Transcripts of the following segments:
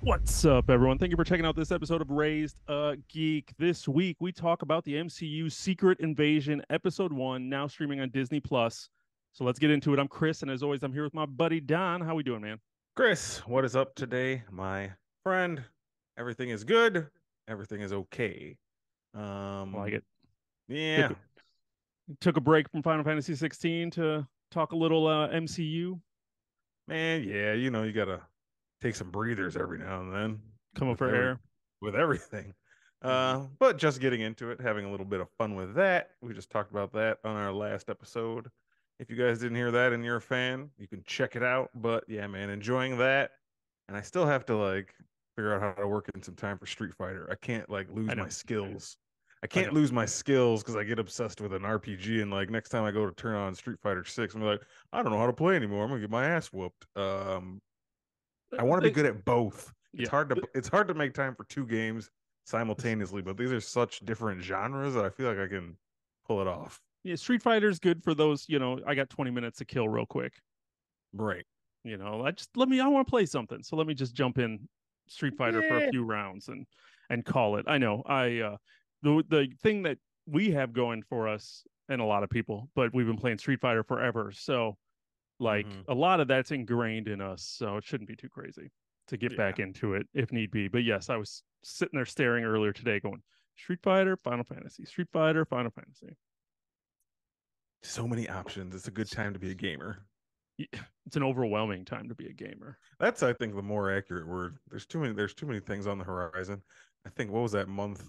What's up, everyone? Thank you for checking out this episode of Raised a Geek. This week, we talk about the MCU Secret Invasion, Episode 1, now streaming on Disney Plus. So let's get into it. I'm Chris, and as always, I'm here with my buddy Don. How we doing, man? Chris, what is up today, my friend? Everything is good. Everything is okay. I like it. Took Yeah, took a break from Final Fantasy 16 to talk a little MCU. man, yeah, you gotta take some breathers every now and then Come up with for air. everything. Mhm. But just getting into it, having a little bit of fun with that. We just talked about that on our last episode. If you guys didn't hear that and you're a fan, you can check it out. But yeah, man, enjoying that. And I still have to like figure out how to work in some time for Street Fighter. I can't like I lose my know. skills. I I can't know. lose my skills because I get obsessed with an RPG. And like next time I go to turn on Street Fighter 6, I'm like, I don't know how to play anymore. I'm gonna get my ass whooped. I want to be They- good at both. It's yeah. hard to it's hard to make time for two games simultaneously, but these are such different genres that I feel like I can pull it off. Yeah, Street Fighter's good for those, I got 20 minutes to kill real quick. Right. I want to play something. So let me just jump in Street Fighter for a Yeah. few rounds and call it. I know. The thing that we have going for us and a lot of people, but we've been playing Street Fighter forever. So like Hmm. a lot of that's ingrained in us. So it shouldn't be too crazy to get back Yeah. into it if need be. But yes, I was sitting there staring earlier today going Street Fighter, Final Fantasy, Street Fighter, Final Fantasy. So many options. It's a good time to be a gamer. It's an overwhelming time to be a gamer. That's, I think, the more accurate word. There's too many things on the horizon. I think what was that month,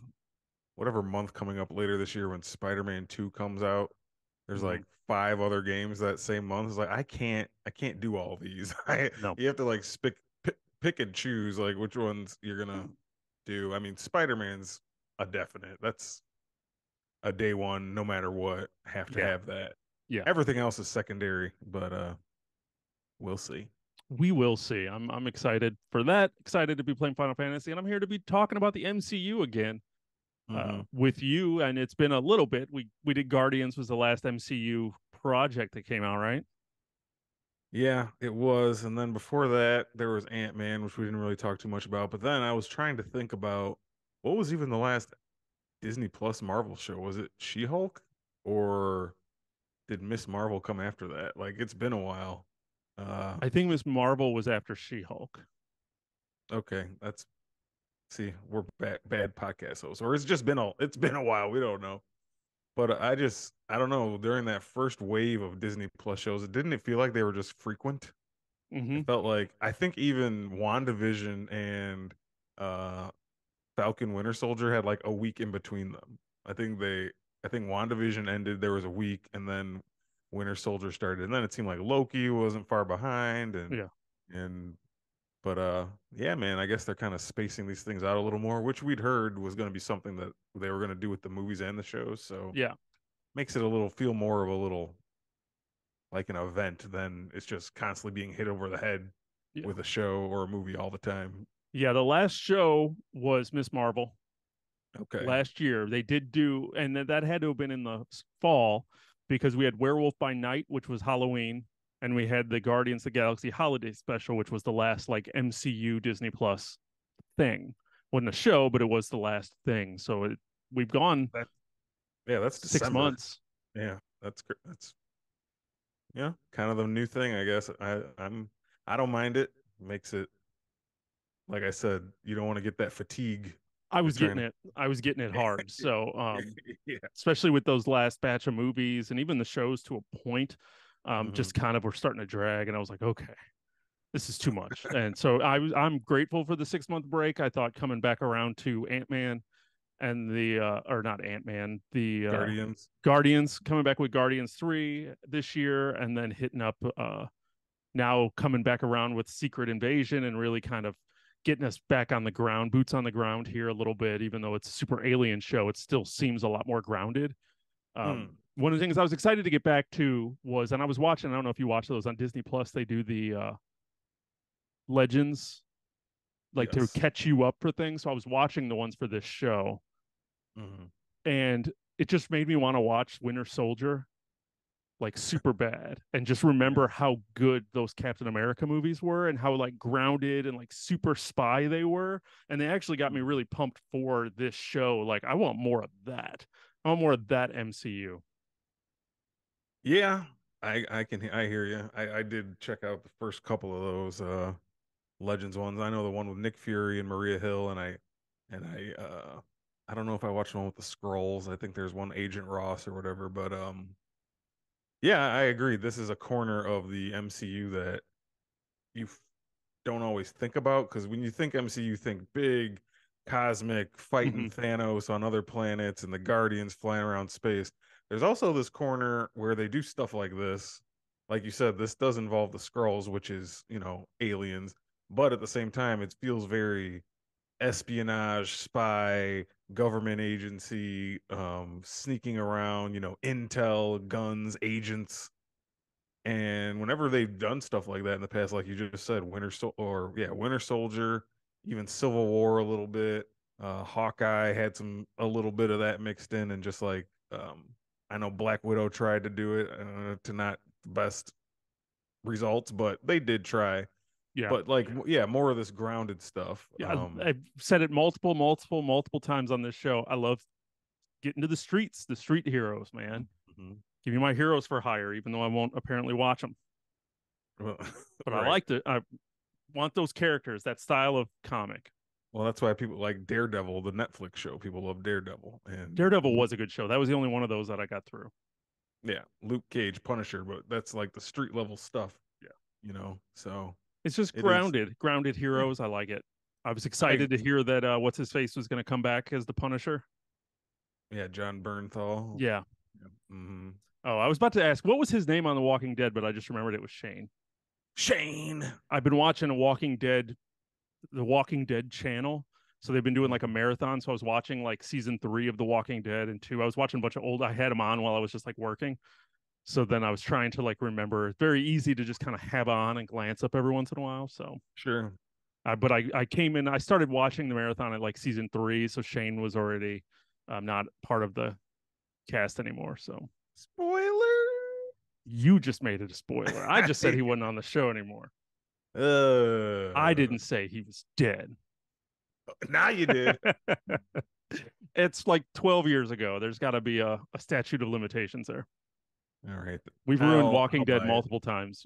whatever month coming up later this year when Spider-Man 2 comes out. There's Mhm. like five other games that same month. It's like I can't do all these. No. You have to like pick and choose like which ones you're gonna do. I mean, Spider-Man's a definite. That's a day one, no matter what. Have to Yeah. have that. Yeah. Everything else is secondary, but we'll see. We will see. I'm excited for that. Excited to be playing Final Fantasy, and I'm here to be talking about the MCU again Hmm. with you. And it's been a little bit. We did Guardians was the last MCU project that came out, right? Yeah, it was. And then before that, there was Ant-Man, which we didn't really talk too much about. But then I was trying to think about what was even the last Disney Plus Marvel show? Was it She-Hulk or did Miss Marvel come after that? Like it's been a while. Uh I think Miss Marvel was after She-Hulk. okay, that's see, we're bad podcast hosts. Or it's been a while. We don't know. But I don't know, during that first wave of Disney Plus shows, didn't it feel like they were just frequent? It Hmm. felt like I think even WandaVision and uh Falcon Winter Soldier had like a week in between them. I think WandaVision ended, there was a week, and then Winter Soldier started. And then it seemed like Loki wasn't far behind Yeah, and but yeah, man, I guess they're kind of spacing these things out a little more, which we'd heard was going to be something that they were going to do with the movies and the shows. So yeah, makes it a little feel more of a little like an event than it's just constantly being hit over the head yeah, with a show or a movie all the time. yeah. The last show was Miss Marvel Okay. last year. They did do, and that had to have been in the fall because we had Werewolf by Night, which was Halloween, and we had the Guardians of the Galaxy holiday special, which was the last like MCU Disney Plus thing. Wasn't a show, but it was the last thing. So we've gone That Yeah, that's six December. months. Yeah, that's yeah, kind of the new thing, I guess. I don't mind it. Makes it like I said, you don't want to get that fatigue. I You're was getting trying it. I was getting it hard. So, to yeah. especially with those last batch of movies and even the shows to a point, Hmm. just kind of were starting to drag. And I was like, okay, this is too much. And so I'm grateful for the 6 month break. I thought coming back around to Ant Man and the or not Ant Man, the Guardians. Guardians coming back with Guardians 3 this year, and then hitting up now coming back around with Secret Invasion and really kind of getting us back on the ground, boots on the ground here a little bit. Even though it's a super alien show, it still seems a lot more grounded. Mm. One of the things I was excited to get back to was, and I was watching, I don't know if you watch those on Disney Plus, they do the Legends, like to Yes. catch you up for things. So I was watching the ones for this show, Hmm. and it just made me want to watch Winter Soldier. like super bad, and just remember how good those Captain America movies were and how like grounded and like super spy they were. And they actually got me really pumped for this show. Like, I want more of that. I want more of that MCU. Yeah, I hear you. I did check out the first couple of those Legends ones. I know the one with Nick Fury and Maria Hill, and I don't know if I watched the one with the Skrulls. I think there's one Agent Ross or whatever, but yeah, I agree. This is a corner of the MCU that you don't always think about, because when you think MCU, you think big, cosmic, fighting Mm-hmm. Thanos on other planets and the Guardians flying around space. There's also this corner where they do stuff like this. Like you said, this does involve the Skrulls, which is, aliens, but at the same time, it feels very espionage, spy, government agency, sneaking around, intel, guns, agents. And whenever they've done stuff like that in the past, like you just said, Winter Soldier, even Civil War a little bit, Hawkeye had a little bit of that mixed in, and just like I know Black Widow tried to do it, to not the best results, but they did try. Yeah. But like, yeah, more of this grounded stuff. Yeah. I've said it multiple times on this show. I love getting to the streets, the street heroes, man. Mhm. Give me my heroes for hire, even though I won't apparently watch them. Well, But I right. like to. I want those characters, that style of comic. Well, that's why people like Daredevil, the Netflix show. People love Daredevil, and Daredevil was a good show. That was the only one of those that I got through. yeah, Luke Cage, Punisher, but that's like the street level stuff, Yeah. So It's just it is. grounded Yeah, heroes. I like it. I was I excited to hear that what's his face was going to come back as the Punisher. yeah, John Bernthal. Yeah. Yeah. Mm-hmm. Oh, I was about to ask what was his name on The Walking Dead, but I just remembered it was Shane. Shane. I've been watching the Walking Dead channel. So they've been doing like a Mhm. marathon. So I was watching like season 3 of The Walking Dead and two. I was watching a bunch of old. I had them on while I was just like working. So then I was trying to like remember. It's very easy to just kind of have on and glance up every once in a while. So, Sure. but I came in. I started watching the marathon at like season 3. So Shane was already not part of the cast anymore. So Spoiler. you just made it a spoiler. I just said he wasn't on the show anymore. I uh, didn't say he was dead. now you did. It's like 12 years ago. There's got to be a statute of limitations there. All right. We've ruined I'll Walking Dead buy it. multiple times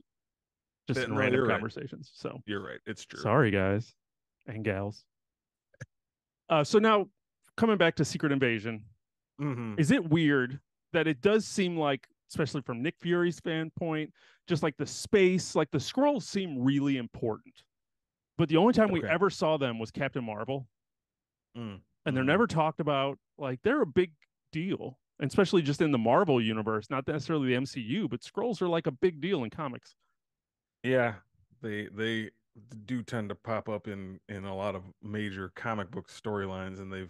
just in No, random you're right. conversations. So You're right. It's true. sorry, guys and gals. So now coming back to Secret Invasion, Mm-hmm. is it weird that it does seem like, especially from Nick Fury's standpoint, just like the space, like the scrolls seem really important. But the only time we Okay. ever saw them was Captain Marvel, and they're Mm-hmm. never talked about. Like they're a big deal, and especially just in the Marvel universe, not necessarily the MCU, but scrolls are like a big deal in comics. Yeah, they do tend to pop up in a lot of major comic book storylines, and they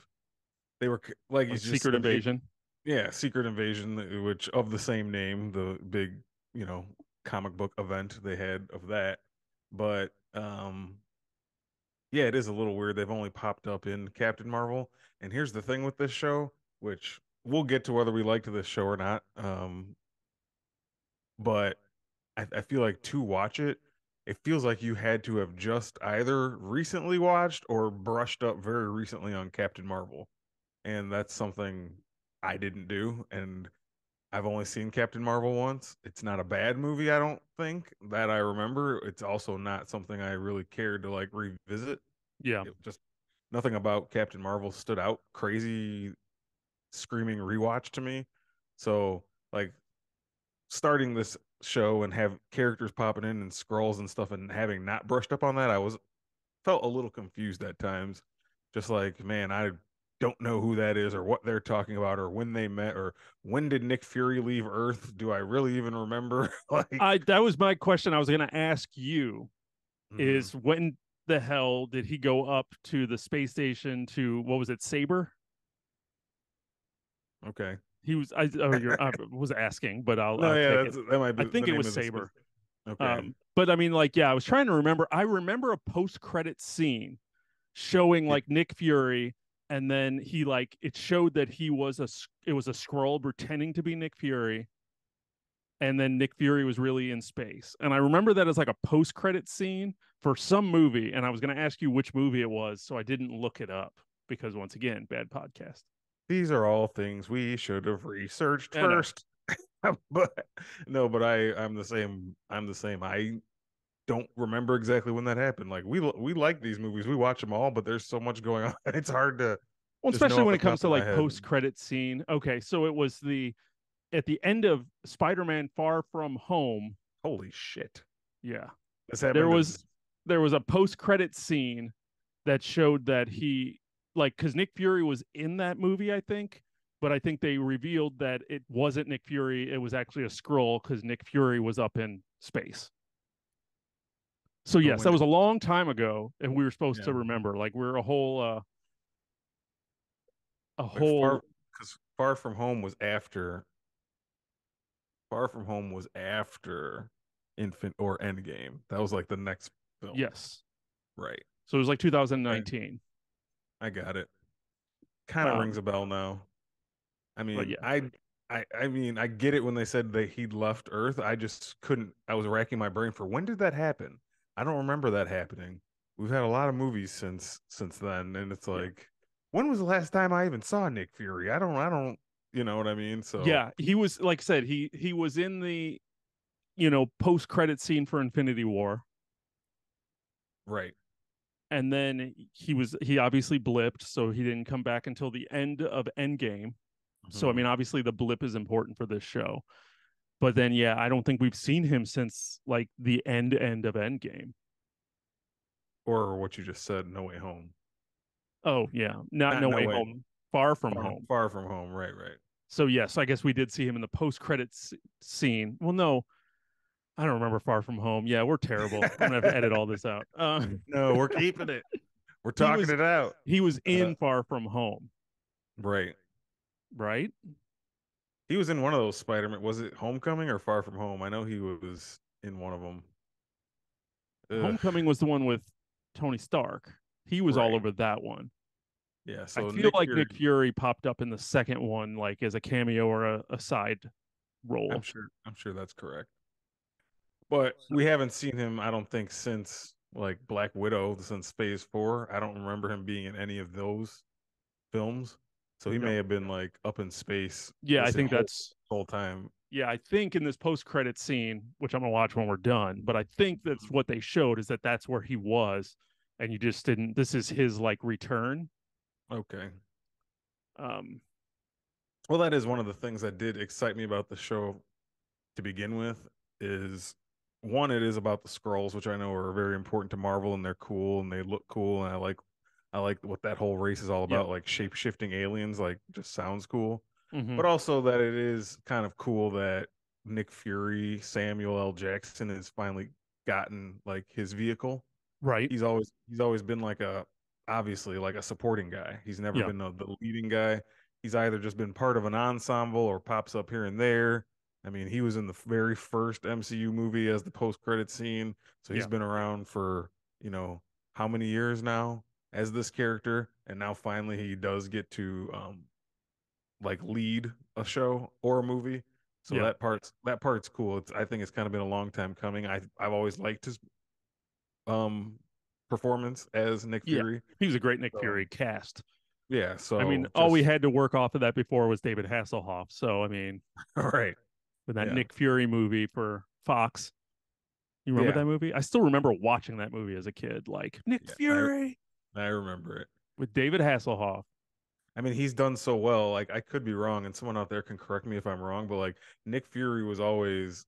were like you Like just Secret said, Invasion. yeah, Secret Invasion, which of the same name, the big comic book event they had of that, but yeah, it is a little weird. They've only popped up in Captain Marvel, and here's the thing with this show, which we'll get to whether we liked this show or not, but I feel like to watch it, it feels like you had to have just either recently watched or brushed up very recently on Captain Marvel. And that's something I didn't do. And I've only seen Captain Marvel once. It's not a bad movie, I don't think, that I remember. It's also not something I really cared to like revisit. Yeah. It just nothing about Captain Marvel stood out crazy screaming rewatch to me. So like starting this show and have characters popping in and scrolls and stuff and having not brushed up on that, I was felt a little confused at times. Just like, man, I don't know who that is or what they're talking about or when they met or when did Nick Fury leave Earth? Do I really even remember? Like, I That was my question I was going to ask you mm, is when the hell did he go up to the space station to what was it, Saber? okay. He was I was asking, but No, I'll yeah, take it. that might I be the think it name was of the space. Saber. Okay. But I mean, like, yeah, I was trying to remember. I remember a post-credit scene showing Yeah. like Nick Fury, and then he like it showed that it was a scroll pretending to be Nick Fury, and then Nick Fury was really in space. And I remember that as like a post-credit scene for some movie, and I was going to ask you which movie it was, so I didn't look it up because once again, bad podcast. These are all things we should have researched I know. first. But no, but I'm the same. I'm the same. I don't remember exactly when that happened. Like we like these movies. We watch them all, but there's so much going on. It's hard to Well, just know especially off when the it comes top to of my like head. post-credit scene. Okay, so it was the at the end of Spider-Man Far From Home. Holy shit. Yeah. This There happened was as there was a post-credit scene that showed that he like because Nick Fury was in that movie, I think, but I think they revealed that it wasn't Nick Fury, it was actually a scroll because Nick Fury was up in space. So so yes, when that was a long time ago, and we were supposed yeah, to remember. Like we're a like whole Far From Home was after Far From Home was after Infant or Endgame. That was like the next film. yes. Right. So it was like Okay. 2019. I got it. Kind of rings Um, a bell now. I but mean, yeah, I mean, I get it when they said that he'd left Earth. I just couldn't. I was racking my brain for when did that happen? I don't remember that happening. We've had a lot of movies since then, and it's yeah, like, when was the last time I even saw Nick Fury? I don't, you know what I mean? So, yeah. He was like I said, he was in the post credit scene for Infinity War, right. and then he obviously blipped, so he didn't come back until the end of Endgame. So I Mhm. mean, obviously the blip is important for this show, but then yeah, I don't think we've seen him since like the end of Endgame. Or what you just said, No Way Home. Oh yeah, not Not No No Way Way, Home, Far From Home. Far From Home. Right, right. So yes, I guess we did see him in the post credits scene. Well, no, I don't remember Far From Home. Yeah, we're terrible. I'm gonna have to edit all this out. No, we're keeping it. We're he talking was it out. he was Uh, in Far From Home, right. right? He was in one of those Spider-Man. Was it Homecoming or Far From Home? I know he was in one of them. Ugh. Homecoming was the one with Tony Stark. He was all Right. over that one. Yeah. I So feel Nick like Fury, Nick Fury popped up in the second one, like as a cameo or a side role. I'm sure that's correct. But we haven't seen him, I don't think, since like Black Widow, since Phase 4. I don't remember him being in any of those films. So he No, may have been like up in space yeah, I this think that's whole time. yeah, I think in this post credit scene, which I'm gonna watch when we're done, but I think that's what they showed is that that's where he was, and you just didn't. This is his like return. Okay. Um, Well, that is one of the things that did excite me about the show to begin with is one, it is about the scrolls, which I know are very important to Marvel and they're cool and they look cool and I like what that whole race is all yep. about, like shape shifting aliens, like just sounds cool. Mm-hmm. But also that it is kind of cool that Nick Fury, Samuel L. Jackson has finally gotten like his vehicle. Right. He's always been like a obviously like a supporting guy. He's never Yeah. been the leading guy. He's either just been part of an ensemble or pops up here and there. I mean, he was in the very first MCU movie as the post-credit scene, so he's Yeah. been around for, you know, how many years now as this character, and now finally he does get to like lead a show or a movie. So Yeah. that part's cool. I think it's kind of been a long time coming. I've always liked his um performance as Nick Yeah. Fury. He was a great Nick So Fury cast. yeah, I mean, so all we just had to work off of that before was David Hasselhoff. So I mean, all right. with that Yeah. Nick Fury movie for Fox. You remember Yeah. that movie? I still remember watching that movie as a kid. Like Nick Yeah. Fury I remember it. with David Hasselhoff. I mean, he's done so well. Like I could be wrong and someone out there can correct me if I'm wrong, but like Nick Fury was always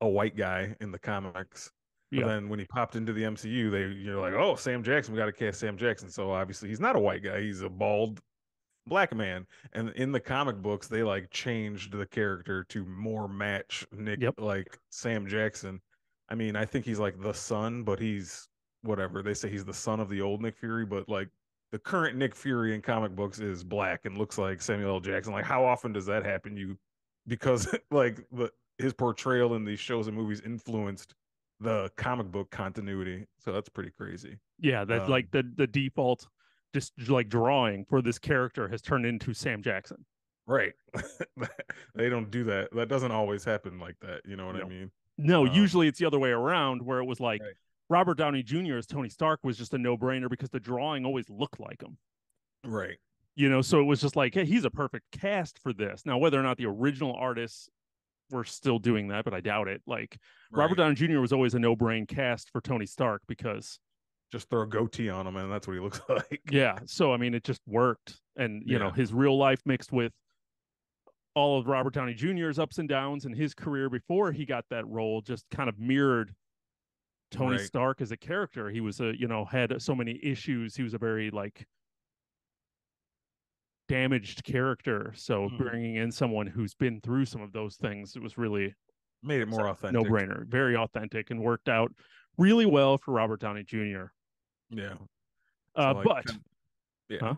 a white guy in the comics. But Yeah. then when he popped into the MCU, you're like, "Oh, Sam Jackson, we got to cast Sam Jackson." So obviously he's not a white guy. He's a bald black man. And in the comic books, they like changed the character to more match Nick Yep. like Sam Jackson. I mean, I think he's like the son, but he's whatever. They say he's the son of the old Nick Fury, but like the current Nick Fury in comic books is black and looks like Samuel L. Jackson. Like how often does that happen? You because like his portrayal in these shows and movies influenced the comic book continuity. So that's pretty crazy. Yeah. That Um, like the default just like drawing for this character has turned into Sam Jackson. Right. They don't do that. That doesn't always happen like that. You know what I No, mean? no. Um, Usually it's the other way around, where it was like right. Robert Downey Jr. as Tony Stark was just a no brainer because the drawing always looked like him. Right. So it was just like, hey, he's a perfect cast for this. Now, whether or not the original artists were still doing that, but I doubt it. Like Robert Right. Downey Jr. was always a no brain cast for Tony Stark because Just throw a goatee on him and that's what he looks like. yeah. So I mean, it just worked, and Yeah. his real life mixed with all of Robert Downey Jr.'s ups and downs in his career before he got that role just kind of mirrored Tony Right. Stark as a character. He was had so many issues. He was a very like damaged character. So Mhm. bringing in someone who's been through some of those things, it was really Made it more no authentic. brainer, very authentic, and worked out really well for Robert Downey Jr. Yeah. So like But yeah. huh?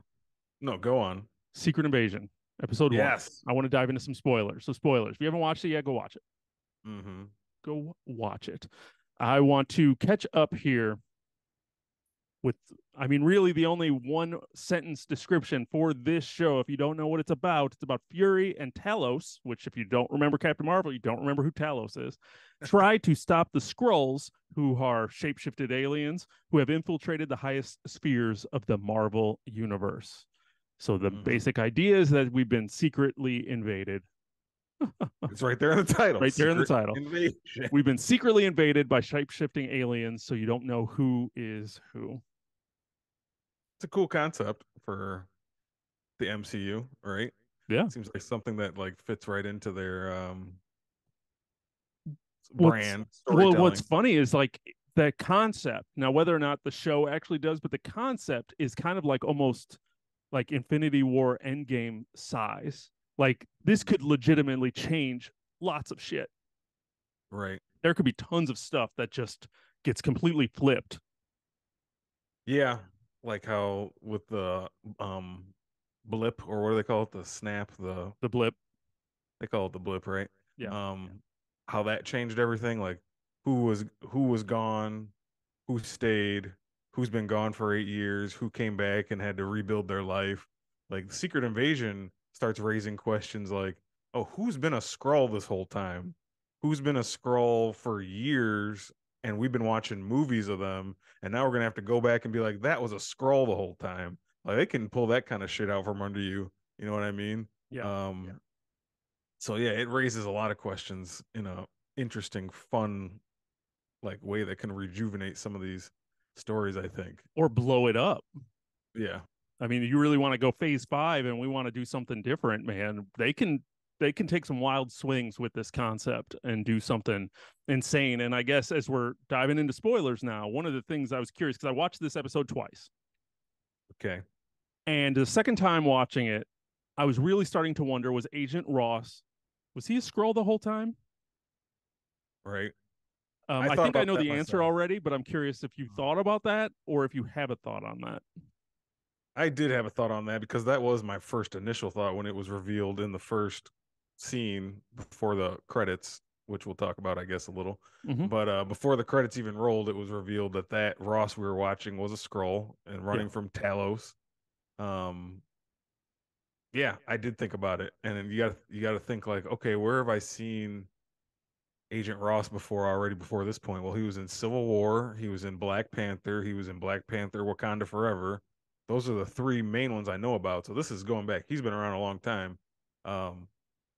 No, go on. Secret Invasion, episode one. Yes. I want to dive into some spoilers. So spoilers. If you haven't watched it yet, go watch it. Mm-hmm. Go watch it. I want to catch up here with, I mean, really the only one sentence description for this show. If you don't know what it's about Fury and Talos, which, if you don't remember Captain Marvel, you don't remember who Talos is. Try to stop the Skrulls, who are shapeshifted aliens who have infiltrated the highest spheres of the Marvel universe. So the Mm-hmm. basic idea is that we've been secretly invaded. It's right there in the title. Right there in the Secret title. Invasion. We've been secretly invaded by shape-shifting aliens, so you don't know who is who. It's a cool concept for the MCU, right? Yeah. Seems like something that like fits right into their What's brand what's storytelling. funny is like that concept. Now, whether or not the show actually does, but the concept is kind of like almost like Infinity War Endgame size. Like this could legitimately change lots of shit. Right. There could be tons of stuff that just gets completely flipped. Yeah. Like how with the um blip, or what do they call it? The snap, The blip. they call it the blip, right? Yeah. How that changed everything, like who was gone, who stayed, who's been gone for 8 years, who came back and had to rebuild their life. Like the Secret Invasion starts raising questions like, oh, who's been a Skrull this whole time? Who's been a Skrull for years? And we've been watching movies of them, and now we're gonna have to go back and be like, that was a Skrull the whole time. Like they can pull that kind of shit out from under you. You know what I mean? Yeah. Um, so yeah, it raises a lot of questions in a interesting, fun like way that can rejuvenate some of these stories, I think. Or blow it up. Yeah. I mean, you really want to go phase five and we want to do something different, man. They can take some wild swings with this concept and do something insane. And I guess as we're diving into spoilers now, one of the things I was curious because I watched this episode twice. Okay. And the second time watching it, I was really starting to wonder, was Agent Ross, was he a Skrull the whole time? Right. I I thought think I about know that the answer myself. already, but I'm curious if you thought about that or if you have a thought on that. I did have a thought on that because that was my first initial thought when it was revealed in the first scene before the credits, which we'll talk about, I guess, a little. Mm-hmm. But before the credits even rolled, it was revealed that that Ross we were watching was a Skrull and Yeah. running from Talos. Um, yeah, I did think about it, and then you got to think like, okay, where have I seen Agent Ross before already before this point? Well, he was in Civil War, he was in Black Panther, he was in Black Panther Wakanda Forever. Those are the three main ones I know about. So this is going back. He's been around a long time. Um,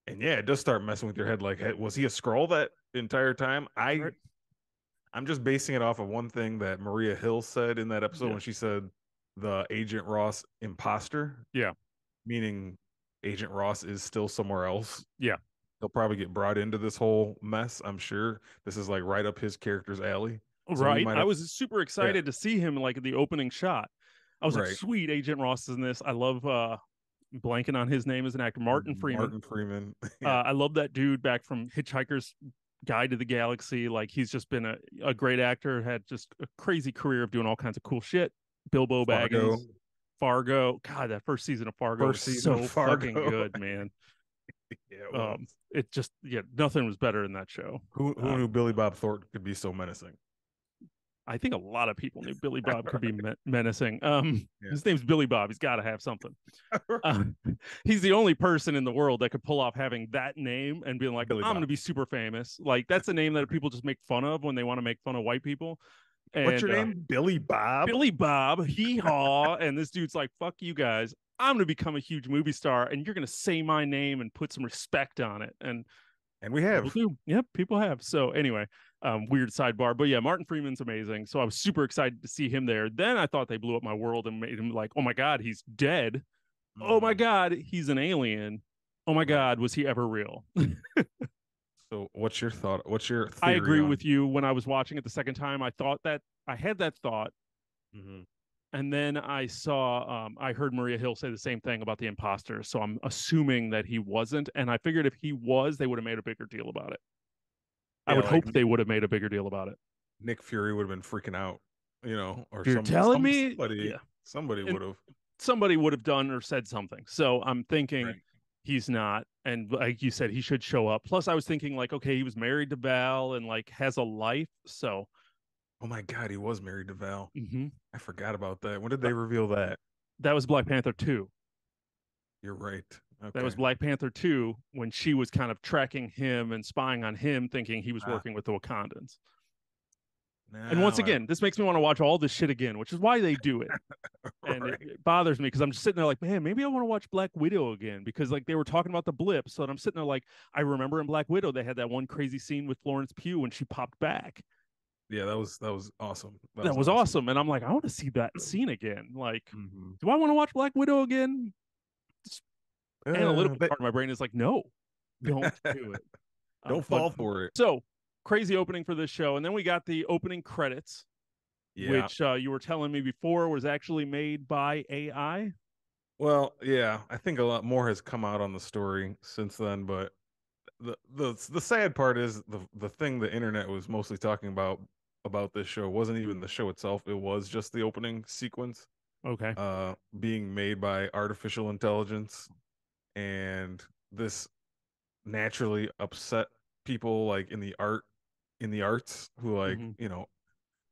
and yeah, it does start messing with your head. Like, hey, was he a Skrull that entire time? Right. I'm just basing it off of one thing that Maria Hill said in that episode Yeah. when she said the Agent Ross imposter, Yeah. meaning Agent Ross is still somewhere else. Yeah. He'll probably get brought into this whole mess. I'm sure this is like right up his character's alley. So we Right. might I have, was super yeah, excited to see him like the opening shot. I was like, right. sweet, Agent Ross is in this. I love blanking on his name as an actor, Martin Freeman. Martin Freeman. Yeah. I love that dude back from Hitchhiker's Guide to the Galaxy. Like he's just been a great actor, had just a crazy career of doing all kinds of cool shit. Bilbo Fargo. Baggins, Fargo. God, that first season of Fargo was First season of so fucking Fargo. good, man. Yeah, it was. It just nothing was better in that show. Who knew Billy Bob Thornton could be so menacing? I think a lot of people knew Billy Bob could be menacing. Yeah. His name's Billy Bob. He's got to have something. Right. Uh, he's the only person in the world that could pull off having that name and being like, Billy I'm going to Bob. be super famous. Like that's a name that people just make fun of when they want to make fun of white people. What's And your name? Billy Bob? Billy Bob, hee haw. And this dude's like, fuck you guys. I'm going to become a huge movie star and you're going to say my name and put some respect on it. And And we people have. do. Yep, people have. So anyway, weird sidebar. But yeah, Martin Freeman's amazing. So I was super excited to see him there. Then I thought they blew up my world and made him like, oh my God, he's dead. Oh my Mhm. God, he's an alien. Oh my Right. God, was he ever real? So what's your thought? What's your I theory agree on? with you. When I was watching it the second time, I thought that I had that thought. Mhm. And then I heard Maria Hill say the same thing about the imposter. So I'm assuming that he wasn't. And I figured if he was, they would have made a bigger deal about it. I Yeah, would like hope they would have made a bigger deal about it. Nick Fury would have been freaking out, or You're telling me, somebody yeah. somebody And would have. somebody would have done or said something. So I'm thinking Right. he's not. And like you said, he should show up. Plus, I was thinking like, okay, he was married to Val and like has a life. So Oh my God, he was married to Val. mhm. I forgot about that. When did they But reveal that? that was Black Panther 2. You're right. That was Okay. Black Panther 2 when she was kind of tracking him and spying on him, thinking he was Ah, working with the Wakandans. And once now I again, this makes me want to watch all this shit again, which is why they do it. And right. it bothers me because I'm just sitting there like, man, maybe I want to watch Black Widow again because like they were talking about the blip. So I'm sitting there like, I remember in Black Widow they had that one crazy scene with Florence Pugh when she popped back. Yeah, that was awesome. That That was was awesome. awesome, and I'm like, I want to see that scene again. Like, Hmm. do I want to watch Black Widow again? This analytical They part of my brain is like, no, don't do it. don't But fall for it. so crazy opening for this show, and then we got the opening credits, Yeah. which you were telling me before was actually made by AI. Well, yeah, I think a lot more has come out on the story since then, but the sad part is the thing the internet was mostly talking about this show wasn't even the show itself. It was just the opening sequence Okay. being made by artificial intelligence, and this naturally upset people like in the arts who like, Mm-hmm.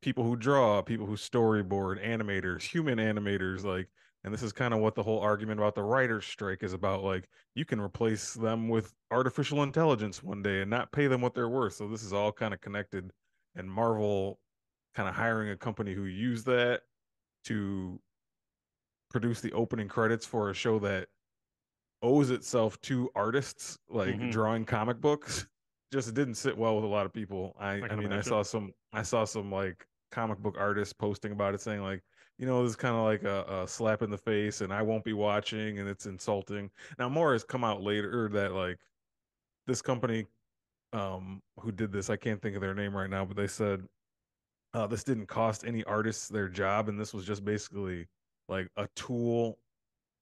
people who draw, people who storyboard, animators, human animators, like, and this is kind of what the whole argument about the writers' strike is about. Like, you can replace them with artificial intelligence one day and not pay them what they're worth. So this is all kind of connected, and Marvel kind of hiring a company who used that to produce the opening credits for a show that owes itself to artists like Mm-hmm. drawing comic books just didn't sit well with a lot of people. I I I can mean, imagine. I saw some like comic book artists posting about it saying like, this is kind of like a slap in the face and I won't be watching and it's insulting. Now more has come out later that like this company who did this, I can't think of their name right now, but they said this didn't cost any artists their job and this was just basically like a tool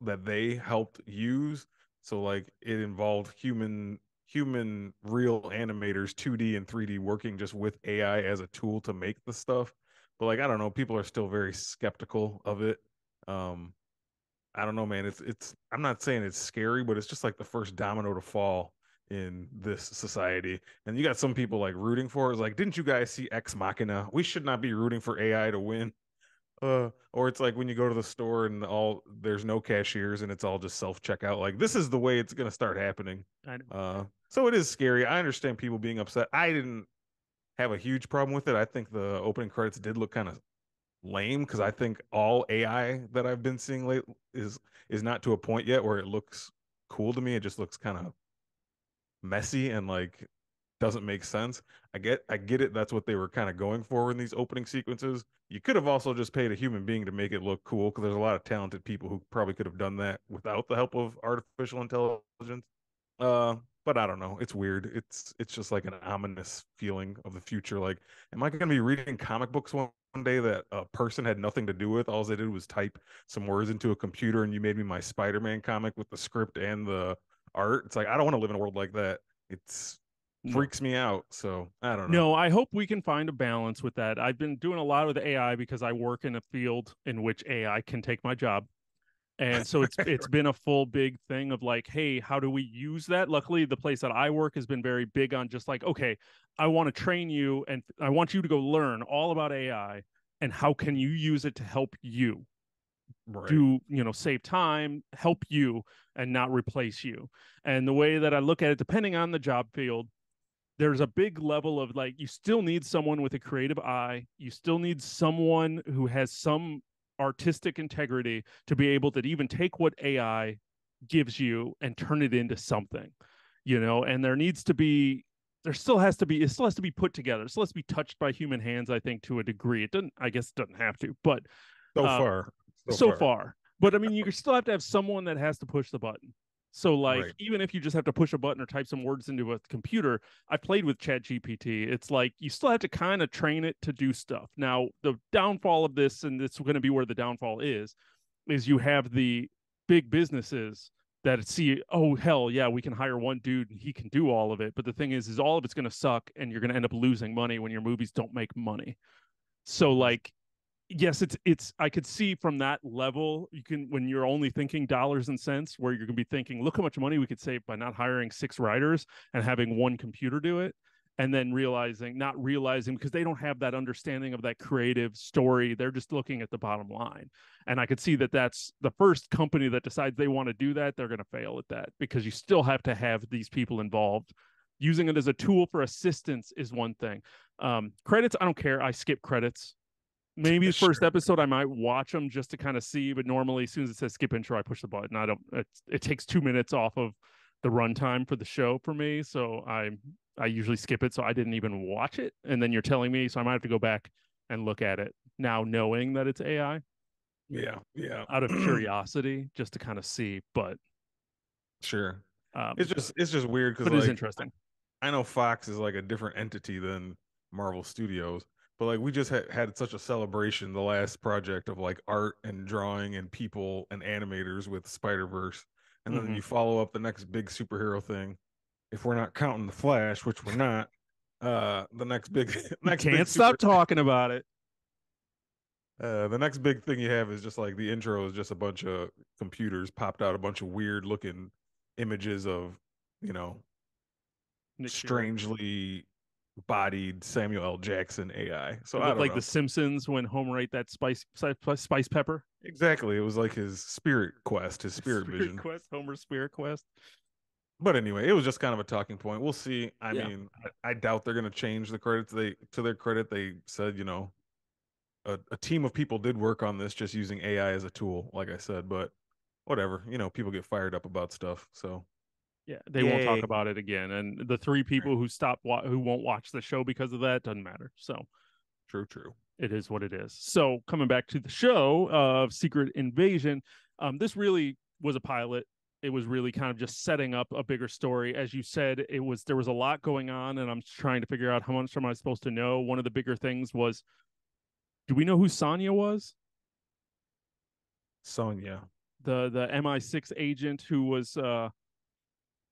that they helped use. So like it involved human real animators, 2D and 3D, working just with AI as a tool to make the stuff. But like I don't know, people are still very skeptical of it. Um I don't know, man. It's I'm not saying it's scary, but it's just like the first domino to fall in this society. And you got some people like rooting for it. It's like, didn't you guys see Ex Machina? We should not be rooting for AI to win. Or it's like when you go to the store and all there's no cashiers and it's all just self checkout. Like this is the way it's gonna start happening. I know. So it is scary. I understand people being upset. I didn't have a huge problem with it. I think the opening credits did look kind of lame because I think all AI that I've been seeing late is not to a point yet where it looks cool to me. It just looks kind of messy and like doesn't make sense. I get it. That's what they were kind of going for in these opening sequences. You could have also just paid a human being to make it look cool because there's a lot of talented people who probably could have done that without the help of artificial intelligence. Uh, but I don't know. It's weird. It's just like an ominous feeling of the future. Like, am I going to be reading comic books one day that a person had nothing to do with? All they did was type some words into a computer, and you made me my Spider-Man comic with the script and the art. It's like I don't want to live in a world like that. It's No. freaks me out. So I don't know. No, I hope we can find a balance with that. I've been doing a lot with AI because I work in a field in which AI can take my job. And so it's been a full big thing of like, hey, how do we use that? Luckily, the place that I work has been very big on just like, okay, I want to train you and I want you to go learn all about AI and how can you use it to help you Right. do, save time, help you and not replace you. And the way that I look at it, depending on the job field, there's a big level of like you still need someone with a creative eye, you still need someone who has some artistic integrity to be able to even take what AI gives you and turn it into something, and it still has to be put together, it still has to be touched by human hands, I think, to a degree. It doesn't, I guess it doesn't have to, but So uh far, so so far. far. But I mean, you still have to have someone that has to push the button. So, like, Right. even if you just have to push a button or type some words into a computer, I played with Chat GPT. It's like you still have to kind of train it to do stuff. Now, the downfall of this, and it's going to be where the downfall is you have the big businesses that see, oh hell yeah, we can hire one dude and he can do all of it. But the thing is all of it's going to suck, and you're going to end up losing money when your movies don't make money. So, Mhm. like, yes, it's I could see from that level, you can, when you're only thinking dollars and cents, where you're gonna be thinking, look how much money we could save by not hiring 6 writers and having one computer do it. And then not realizing because they don't have that understanding of that creative story. They're just looking at the bottom line. And I could see that that's the first company that decides they want to do that. They're going to fail at that because you still have to have these people involved. Using it as a tool for assistance is one thing. Credits, I don't care. I skip credits. Maybe the first Sure. episode I might watch them just to kind of see, but normally as soon as it says skip intro, I push the button. I don't. It takes 2 minutes off of the runtime for the show for me, so I usually skip it. So I didn't even watch it, and then you're telling me, so I might have to go back and look at it now, knowing that it's AI, Yeah. Yeah. out of curiosity, just to kind of see. Sure. Um, It's just weird because but it is like interesting. I know Fox is like a different entity than Marvel Studios, but like we just had such a celebration the last project of like art and drawing and people and animators with Spider-Verse. And then Mm-hmm. you follow up the next big superhero thing. If we're not counting the Flash, which we're not, the next big You next big can't stop super talking about it. the next big thing you have is just like the intro is just a bunch of computers popped out a bunch of weird looking images of, you know, Nick Fury. strangely bodied Samuel L. Jackson AI. So It I looked don't like The know. Simpsons when Homer ate that spice pepper. Exactly. It was like his spirit quest, his spirit Spirit vision. Quest, Homer Spirit Quest. But anyway, it was just kind of a talking point. We'll see. I Yeah, mean, I doubt they're going to change the credits. They, to their credit, they said, a team of people did work on this just using AI as a tool, like I said, but whatever. People get fired up about stuff. So, yeah. They won't talk yay. about it again, and the three Right. people who won't watch the show because of that doesn't matter. So True, true. it is what it is. So coming back to the show of Secret Invasion, this really was a pilot. It was really kind of just setting up a bigger story. As you said, there was a lot going on, and I'm trying to figure out how much am I supposed to know. One of the bigger things was, do we know who Sonya was? Sonya. The MI6 agent who was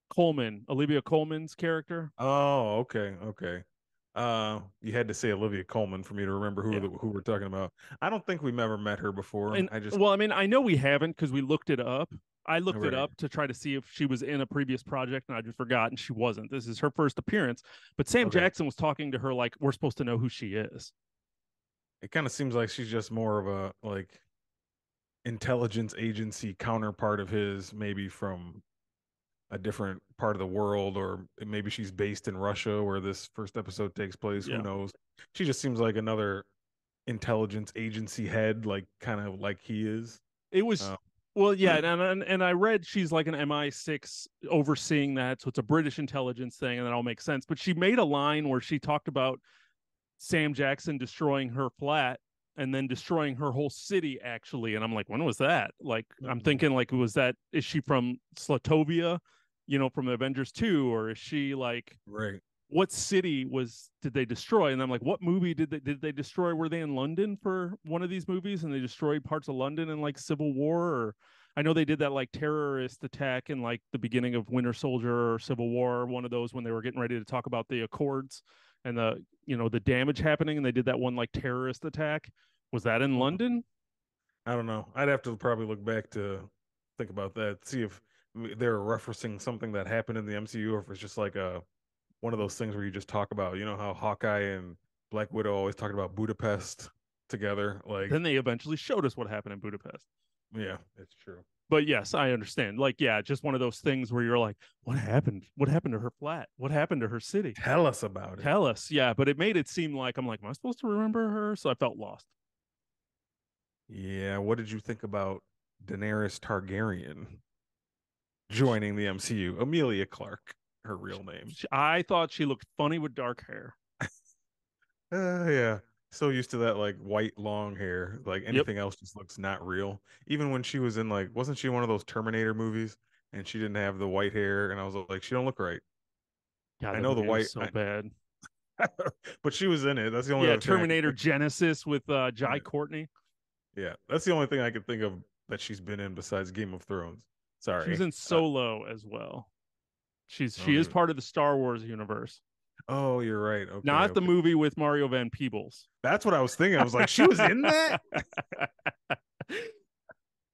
Coleman, Olivia Coleman's character. Oh, okay, okay. You had to say Olivia Colman for me to remember Yeah. who we're talking about. I don't think we've ever met her before. And I just well, I mean, I know we haven't because we looked it up. I looked it right. up to try to see if she was in a previous project, and I just forgot, and she wasn't. This is her first appearance. But Sam Okay. Jackson was talking to her like we're supposed to know who she is. It kind of seems like she's just more of a like intelligence agency counterpart of his, maybe from a different part of the world, or maybe she's based in Russia where this first episode takes place. Who Yeah. knows? She just seems like another intelligence agency head, like kind of like he is. It was Uh, well, yeah, and I read she's like an MI6 overseeing that, so it's a British intelligence thing, and that all makes sense. But she made a line where she talked about Sam Jackson destroying her flat and then destroying her whole city, actually. And I'm like, when was that? Like, I'm mm, thinking, like, is she from Slatovia, from Avengers 2? Or is she like, right. what city did they destroy? And I'm like, what movie did they destroy? Were they in London for one of these movies and they destroyed parts of London in like Civil War? Or I know they did that like terrorist attack in like the beginning of Winter Soldier or Civil War, one of those when they were getting ready to talk about the Accords and the damage happening, and they did that one like terrorist attack. Was that in Uh, London? I don't know. I'd have to probably look back to think about that, see if they're referencing something that happened in the MCU, or if it's just like a one of those things where you just talk about, you know, how Hawkeye and Black Widow always talked about Budapest together. Like, Then they eventually showed us what happened in Budapest. yeah, it's true. But yes, I understand. Like, yeah, just one of those things where you're like, what happened? What happened to her flat? What happened to her city? Tell us about it. Tell us. Yeah, but it made it seem like I'm like, am I supposed to remember her? So I felt lost. Yeah, what did you think about Daenerys Targaryen joining the MCU? Amelia Clark, her real name. I thought she looked funny with dark hair. Yeah. So used to that like white long hair. Like Yep. anything else just looks not real. Even when she was in like, wasn't she one of those Terminator movies and she didn't have the white hair? And I was like, she don't look right. God, I that know the movie was white, so bad. but she was in it. That's the only Yeah, other thing I could Terminator think. Genesis with Jai Yeah, Courtney. yeah. That's the only thing I could think of that she's been in besides Game of Thrones. She was Sorry, in Solo as well. I She don't is even. part of the Star Wars universe, Oh, you're right. Okay, not the okay. movie with Mario Van Peebles. That's what I was thinking. I was like, she was in that?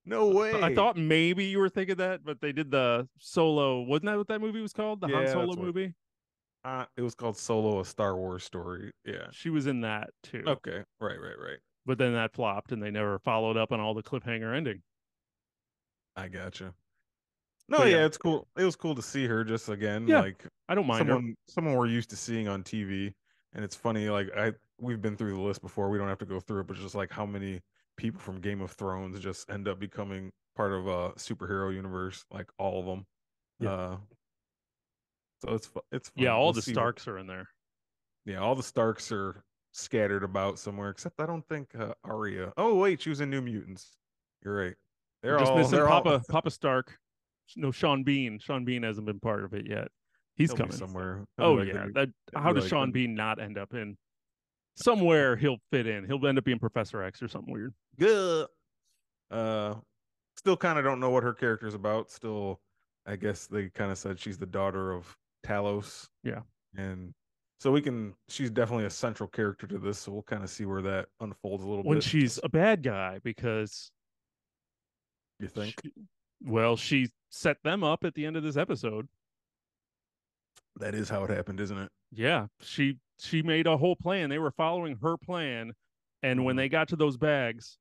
No I way. thought maybe you were thinking that, but they did the Solo. Wasn't that what that movie was called? The Han Yeah, Solo that's what movie. it was called Solo, a Star Wars story. Yeah. She was in that too, Okay. Right, right, right. but then that flopped, and they never followed up on all the cliffhanger ending. I gotcha. No, But yeah, yeah, it's cool. It was cool to see her just again, yeah, like I don't mind her. someone we're used to seeing on TV. And it's funny, like we've been through the list before. We don't have to go through it, but just like how many people from Game of Thrones just end up becoming part of a superhero universe, like all of them. Yeah, So it's yeah, fun. all We'll the see what. Starks are in there. Yeah, all the Starks are scattered about somewhere, except I don't think Arya. Oh wait, she was in New Mutants. You're right. We're They're just all missing they're all Papa Stark. No, Sean Bean. Sean Bean hasn't been part of it yet. He's he'll be coming. somewhere. He'll be Oh like the yeah, new that he'll how be does like Sean the Bean not end up in somewhere? He'll fit in. He'll end up being Professor X or something weird. good. Uh Still kind of don't know what her character's about. Still, I guess they kind of said she's the daughter of Talos, Yeah, and so we can. She's definitely a central character to this. So we'll kind of see where that unfolds a little when bit. she's Just a bad guy because you think she, well, she set them up at the end of this episode. that is how it happened, isn't it? Yeah, she made a whole plan. They were following her plan, and when Mm-hmm. they got to those bags,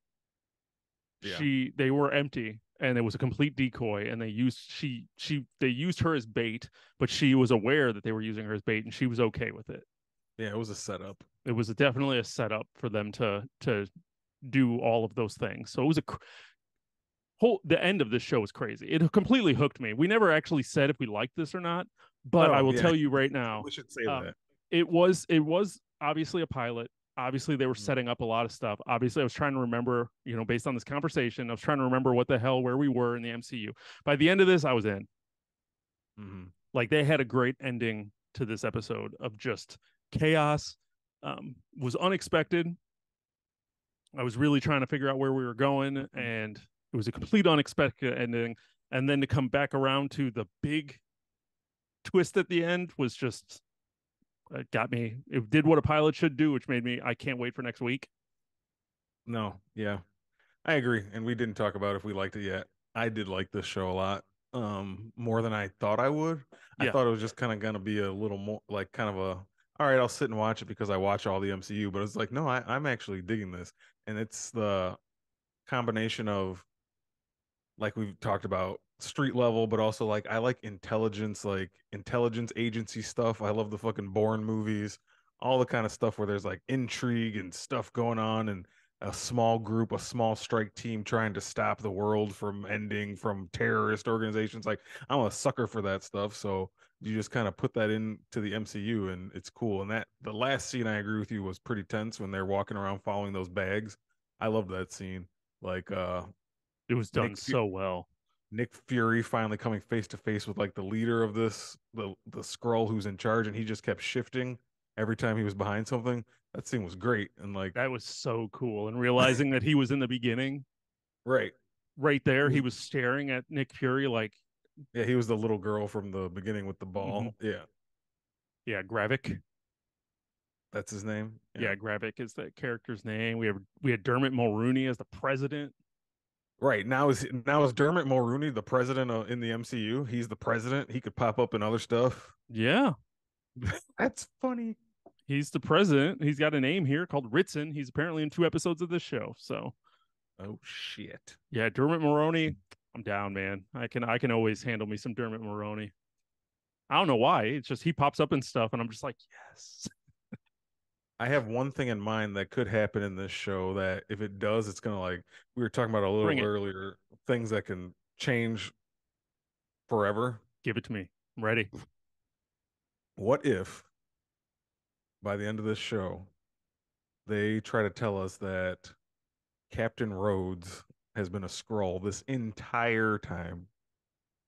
Yeah. they were empty and it was a complete decoy, and they used her as bait, but she was aware that they were using her as bait and she was okay with it. Yeah, it was a setup. It was definitely a setup for them to do all of those things. So it was a whole the end of this show was crazy. It completely hooked me. We never actually said if we liked this or not, but I Oh, will yeah. tell you right now, We should say um, that. it was obviously a pilot. Obviously, they were Mhm. setting up a lot of stuff. Obviously, I was trying to remember, based on this conversation, I was trying to remember what the hell where we were in the MCU. By the end of this, I was in. Mhm. Like they had a great ending to this episode of just chaos. Was unexpected. I was really trying to figure out where we were going, Mhm. and it was a complete unexpected ending. And then to come back around to the big twist at the end was just it got me. It did what a pilot should do, which made me. I can't wait for next week. No, yeah. I agree. And we didn't talk about if we liked it yet. I did like this show a lot. More than I thought I would. I Yeah, thought it was just kind of gonna be a little more like kind of a all right, I'll sit and watch it because I watch all the MCU, but it's like, no, I'm actually digging this. And it's the combination of like we've talked about street level, but also like intelligence agency stuff. I love the fucking Bourne movies, all the kind of stuff where there's like intrigue and stuff going on, and a small group, a small strike team trying to stop the world from ending from terrorist organizations. Like I'm a sucker for that stuff. So you just kind of put that into the MCU and it's cool. And that the last scene I agree with you was pretty tense when they're walking around following those bags. I loved that scene. Like it was done Nick so well. Nick Fury finally coming face to face with like the leader of the Skrull who's in charge, and he just kept shifting every time he was behind something. That scene was great, and like That was so cool. And realizing that he was in the beginning, right, right there, he he was was staring at Nick Fury like, yeah, he was the little girl from the beginning with the mm-hmm. ball. Yeah, Yeah, Gravik. that's his name. Yeah, Yeah, Gravik is the character's name. We had Dermot Mulroney as the president. Right now is Dermot Mulroney the president in the MCU? He's the president. He could pop up in other stuff. Yeah, That's funny. he's the president. He's got a name here called Ritson. He's apparently in 2 episodes of this show. So Oh shit. yeah, Dermot Mulroney, I'm down, man. I can always handle me some Dermot Mulroney. I don't know why. It's just he pops up and stuff, and I'm just like, yes, I have one thing in mind that could happen in this show that if it does, it's gonna like we were talking about a bring little it, earlier, things that can change forever. give it to me. I'm ready. What if by the end of this show they try to tell us that Captain Rhodes has been a Skrull this entire time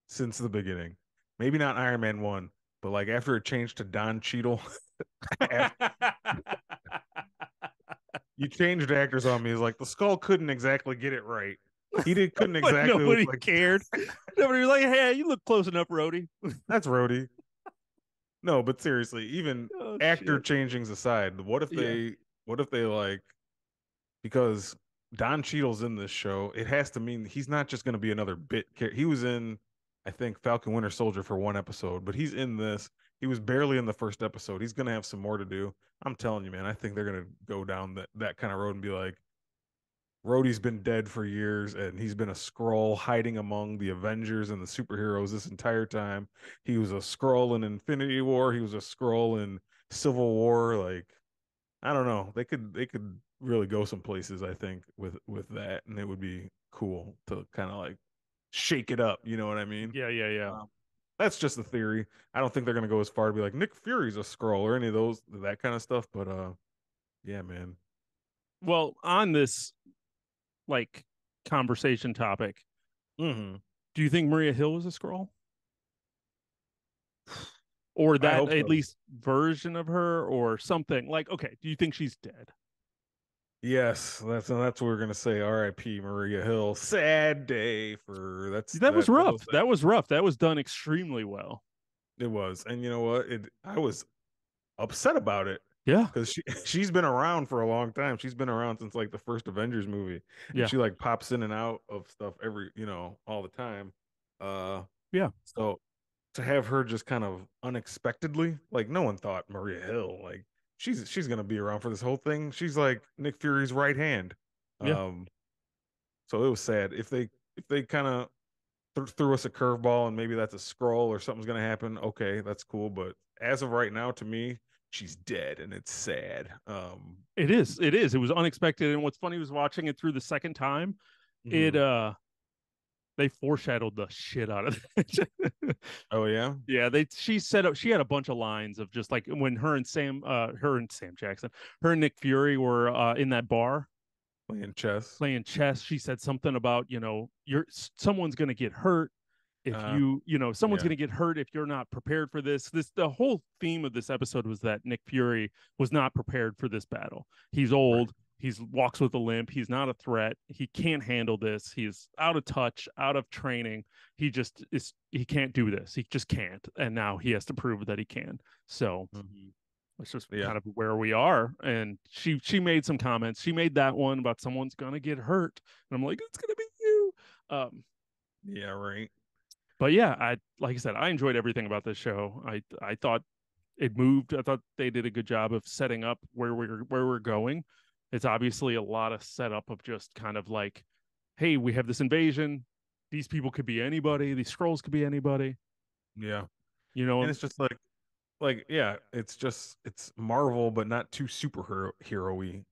since the beginning? Maybe not Iron Man 1, but like after it changed to Don Cheadle, after you changed actors on me, is like the skull couldn't exactly get it right. Couldn't But exactly look nobody like cared. Nobody was like, "Hey, you look close enough, Rhodey." that's Rhodey. No, but seriously, even Oh actor shit. changings aside, Yeah. what if they like because Don Cheadle's in this show, it has to mean he's not just going to be another bit. He was in, I think, Falcon Winter Soldier for one episode, but he's in this. He was barely in the first episode. He's going to have some more to do. I'm telling you, man. I think they're going to go down that kind of road and be like, Rhodey's been dead for years, and he's been a Skrull hiding among the Avengers and the superheroes this entire time. He was a Skrull in Infinity War. He was a Skrull in Civil War. Like, I don't know. They could really go some places, I think, with that, and it would be cool to kind of like shake it up. You know what I mean? Yeah, yeah, yeah. Um, that's just a theory. I don't think they're gonna go as far to be like Nick Fury's a Skrull or any of those that kind of stuff. But yeah, man. Well, on this like conversation topic, Hmm. do you think Maria Hill was a Skrull? Or I that hope at so. least version of her or something? Like, okay, do you think she's dead? Yes, that's what we're gonna say. R.I.P. Maria Hill. Sad day for That was that rough. was That was rough. That was done extremely well. it was, and you know what? It I was upset about it Yeah. because she's been around for a long time. She's been around since like the first Avengers movie, and Yeah. she like pops in and out of stuff every all the time. Uh, Yeah. so to have her just kind of unexpectedly, like no one thought Maria Hill, like she's gonna be around for this whole thing. She's like Nick Fury's right hand. Yeah. Um, so it was sad if they kind of threw us a curveball and maybe that's a scroll or something's gonna happen. Okay, that's cool. But as of right now, to me, she's dead and it's sad. It is. It is. It was unexpected. And what's funny was watching it through the second time, it mhm. they foreshadowed the shit out of it. Oh yeah, Yeah, she set up she had a bunch of lines of just like when her and Sam Jackson, her and Nick Fury were in that bar playing chess. playing chess. She said something about, you're someone's gonna get hurt if Uh, someone's yeah, going to get hurt if you're not prepared for this. The whole theme of this episode was that Nick Fury was not prepared for this battle. He's right. old, he's walks with a limp, he's not a threat, he can't handle this, he's out of touch, out of training. He can't do this, he just can't, and now he has to prove that he can. So Mhm. it's just Yeah, kind of where we are. And she made some comments. She made that one about someone's gonna get hurt, and I'm like, it's gonna be you. yeah, right. But yeah, I like I said, I enjoyed everything about this show. I thought it moved. I thought they did a good job of setting up where we're going. It's obviously a lot of setup of just kind of like, hey, we have this invasion. These people could be anybody. These scrolls could be anybody. Yeah, You know, and it's just like yeah, it's Marvel, but not too superhero hero-y,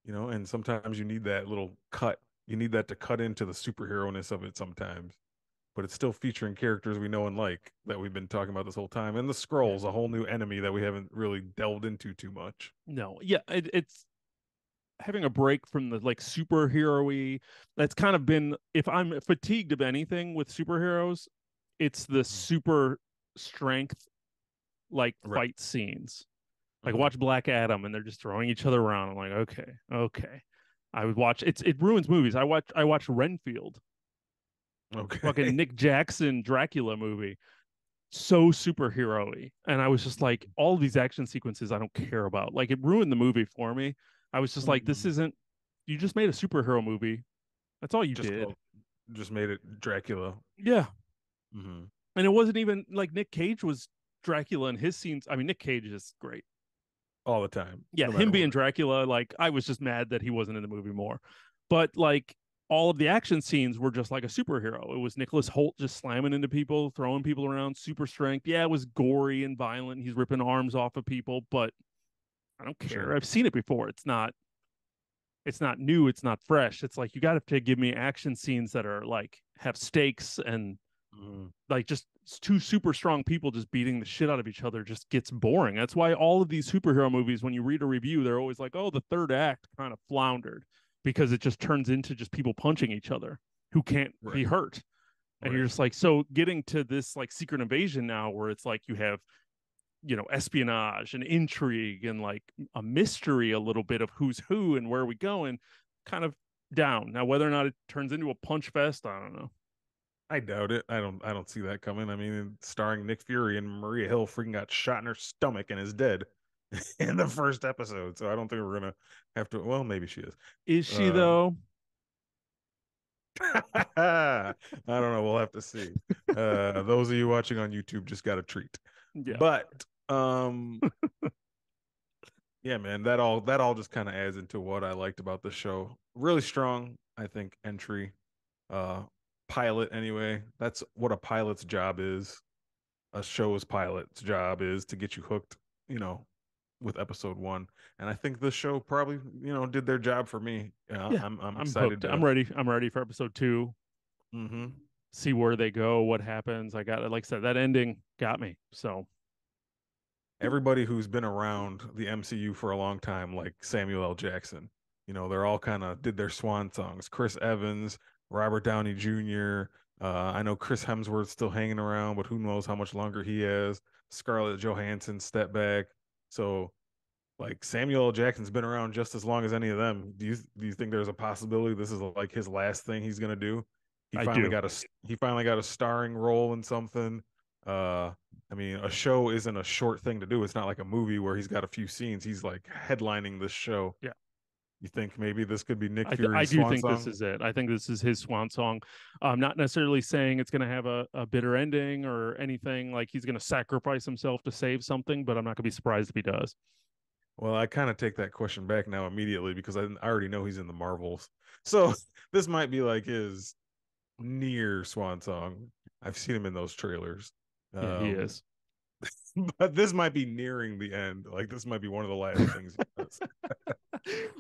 and sometimes you need that little cut. You need that to cut into the superhero-ness of it sometimes. But it's still featuring characters we know and like that we've been talking about this whole time. And the yeah, scrolls, a whole new enemy that we haven't really delved into too much. no, yeah, it's having a break from the like superhero-y. That's kind of been, if I'm fatigued of anything with superheroes, it's the Mhm. super strength like Right. fight scenes. Like Uh-huh. watch Black Adam and they're just throwing each other around. I'm like, okay, okay. I would watch it ruins movies. I watch Renfield, fucking Okay. Nick Jackson Dracula movie. So superhero-y. And I was just like, all of these action sequences I don't care about. Like it ruined the movie for me. I was just like, this Mhm. isn't, you just made a superhero movie. That's all you Just did. just made it Dracula. Yeah, Hmm. and it wasn't even like Nick Cage was Dracula in his scenes. I mean, Nick Cage is great. All the time, Yeah, no him matter being what. Dracula, like I was just mad that he wasn't in the movie more. But like all of the action scenes were just like a superhero. It was Nicholas Holt just slamming into people, throwing people around, super strength. Yeah, it was gory and violent. He's ripping arms off of people, but I don't care. Sure. I've seen it before. It's not new, it's not fresh. It's like you got to give me action scenes that are like have stakes and Hmm. like just two super strong people just beating the shit out of each other just gets boring. That's why all of these superhero movies, when you read a review, they're always like, oh, the third act kind of floundered because it just turns into just people punching each other who can't be Right. hurt. And you're Right. just like, so getting to this like secret invasion now where it's like you have, espionage and intrigue and like a mystery a little bit of who's who and where are we going, kind of down. Now, whether or not it turns into a punch fest, I don't know. I doubt it. I don't see that coming. I mean, starring Nick Fury and Maria Hill freaking got shot in her stomach and is dead in the first episode. So I don't think we're gonna have to. Well, maybe she is. Is she Uh, though? I don't know. We'll have to see. Those of you watching on YouTube just got a treat. Yeah. But yeah, man, that all just kind of adds into what I liked about the show. Really strong, I think, entry. Uh, pilot anyway. That's what a pilot's job is. A show's pilot's job is to get you hooked, you know, with episode one. And I think this show probably, did their job for me. Yeah, I'm I'm excited hooked. I'm to. ready. I'm ready for episode two. Hmm. See where they go, what happens. I got, like I said, that ending got me. So Everybody who's been around the MCU for a long time, like Samuel L. Jackson, they're all kind of did their swan songs. Chris Evans, Robert Downey Jr. I know Chris Hemsworth's still hanging around, but who knows how much longer he has. Scarlett Johansson stepped back. So like Samuel L. Jackson's been around just as long as any of them. Do you think there's a possibility this is like his last thing he's gonna do? He I finally do. got a starring role in something. Uh, I mean, a show isn't a short thing to do. It's not like a movie where he's got a few scenes. He's like headlining this show. Yeah. You think maybe this could be Nick I Fury's do swan think this song? is it. I think this is his swan song. I'm not necessarily saying it's going to have a bitter ending or anything like he's going to sacrifice himself to save something, but I'm not going to be surprised if he does. Well, I kind of take that question back now immediately because I already know he's in the Marvels. So this might be like his near swan song. I've seen him in those trailers. Yeah, he Um, is. but this might be nearing the end. Like this might be one of the last things he does.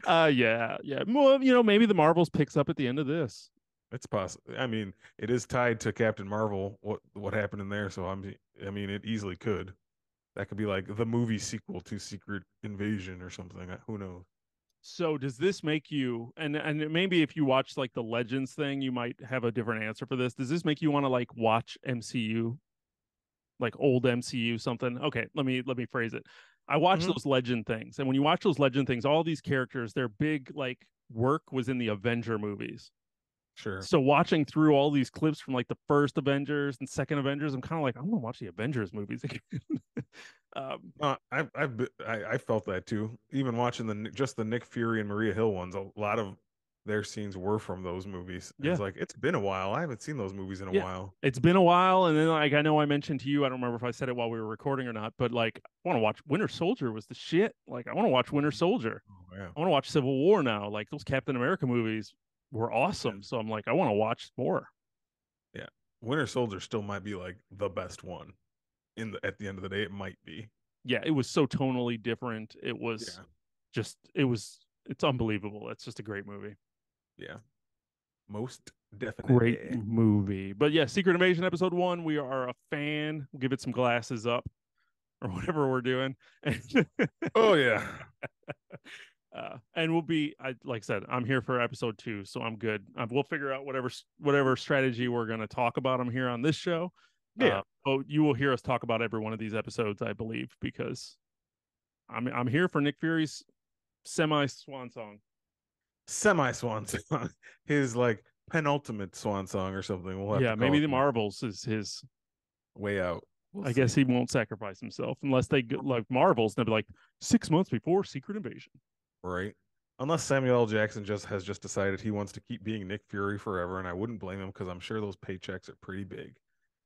Yeah, yeah. Well, maybe the Marvels picks up at the end of this. It's possible. I mean, it is tied to Captain Marvel. What happened in there? So I mean, it easily could. That could be like the movie sequel to Secret Invasion or something. Who knows? So does this make you, and maybe if you watch like the Legends thing, you might have a different answer for this. Does this make you want to like watch MCU, like old MCU something? Okay, let me phrase it. I watch Hmm. those Legend things, and when you watch those Legend things, all these characters, their big like work was in the Avenger movies. Sure. So watching through all these clips from like the first Avengers and second Avengers, I'm kind of like, I want to watch the Avengers movies again. I felt that too. Even watching just the Nick Fury and Maria Hill ones, a lot of their scenes were from those movies, and Yeah, it's like it's been a while. I haven't seen those movies in a yeah. while. It's been a while, and then like I know I mentioned to you, I don't remember if I said it while we were recording or not, but like I want to watch Winter Soldier was the shit. Like I want to watch Winter Soldier. Oh yeah, I want to watch Civil War now. Like those Captain America movies were yeah, awesome. So I'm like, I want to watch more. yeah. Winter Soldier still might be like the best one. At the end of the day, it might be. Yeah, it was so tonally different. It was Yeah, just it's unbelievable. It's just a great movie. yeah. Most Great definitely. movie. But yeah, Secret Invasion episode one, we are a fan. We'll give it some glasses up or whatever we're doing. And Oh yeah, and we'll be like I said, I'm here for episode two, so I'm good. We'll figure out whatever strategy we're going to talk about them here on this show. yeah. But you will hear us talk about every one of these episodes, I believe, because I'm here for Nick Fury's semi swan song. Semi swan song. His like penultimate swan song or something. We'll have to Yeah, call maybe it the that. Marvels is his. Way out. We'll I guess see. he won't sacrifice himself unless they like Marvels. And they'll be like 6 months before Secret Invasion. Right. Unless Samuel L. Jackson has just decided he wants to keep being Nick Fury forever, and I wouldn't blame him because I'm sure those paychecks are pretty big.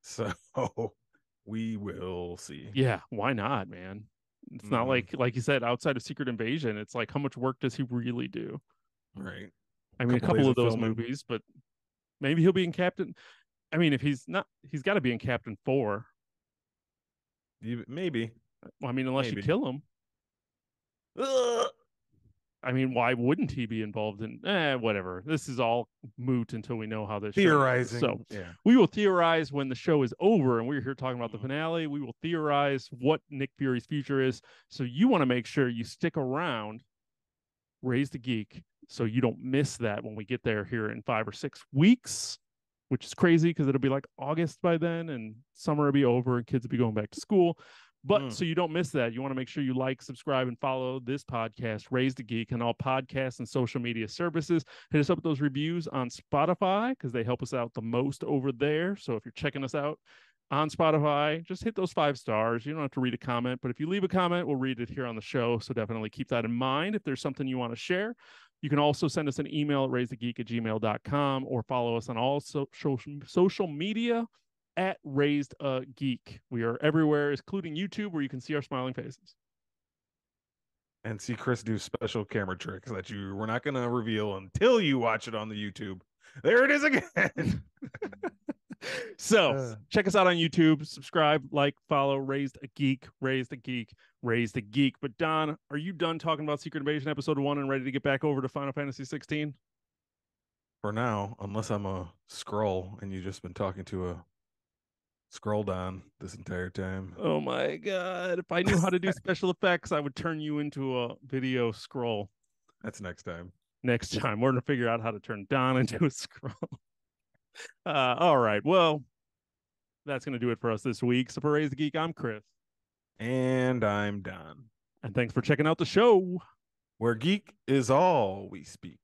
So we will see. Yeah, why not, man? It's not Hmm. like you said, outside of Secret Invasion, it's like how much work does he really do? Right. I mean, a Couple days couple of of those filming. movies, but maybe he'll be in Captain. I mean, if he's not, he's got to be in Captain Four. Maybe. Well, I mean, unless you Maybe. kill him. Ugh. I mean, why wouldn't he be involved in whatever? This is all moot until we know how this show ends. So Theorizing. Yeah. we will theorize when the show is over and we're here talking about the Mhm. finale. We will theorize what Nick Fury's future is. So you want to make sure you stick around, Raised a Geek, so you don't miss that when we get there here in 5 or 6 weeks, which is crazy because it'll be like August by then and summer will be over and kids will be going back to school. But Mm. so you don't miss that, you want to make sure you like, subscribe, and follow this podcast, Raised a Geek, on all podcasts and social media services. Hit us up with those reviews on Spotify because they help us out the most over there. So if you're checking us out on Spotify, just hit those 5 stars. You don't have to read a comment, but if you leave a comment, we'll read it here on the show. So definitely keep that in mind. If there's something you want to share, you can also send us an email at raisedageek@gmail.com or follow us on all social media at Raised a Geek. We are everywhere, including YouTube, where you can see our smiling faces. And see Chris do special camera tricks that you we're not gonna reveal until you watch it on the YouTube. There it is again. So uh, check us out on YouTube, subscribe, like, follow, Raised a Geek, Raised a Geek, Raised a Geek. But Don, are you done talking about Secret Invasion episode 1 and ready to get back over to Final Fantasy 16? for now, unless I'm a scroll and you've just been talking to a scroll down this entire time. Oh my god. If I knew how to do special effects, I would turn you into a video scroll. That's next time. Next time, we're going to figure out how to turn Don into a scroll. All right. Well, that's going to do it for us this week. So for Raise the Geek, I'm Chris. And I'm done. And thanks for checking out the show. Where geek is all we speak.